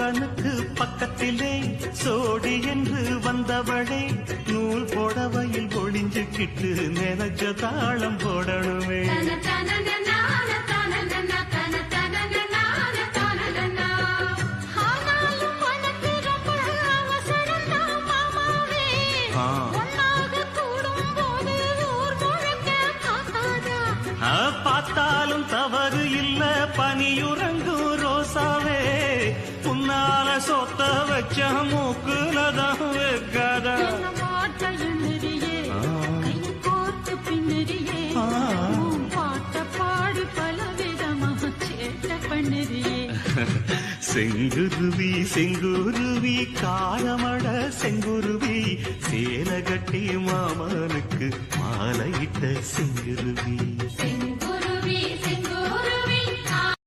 தோழனுக்கு பக்கத்திலே சோடி என்று வந்தவளே நூல் புடவையில் ஒளிஞ்சுக்கிட்டு நினைச்ச தாளம் போடணுமே. பார்த்தாலும் தவறு இல்ல பனியுறங்கும் ரோசாவே புன்னால சொத்த வச்ச மூக்குலதான் வைக்காத. செங்குருவி செங்குருவி காலமட செங்குருவி சேல கட்டி மாமனுக்கு மாலையிட்ட செங்குருவி.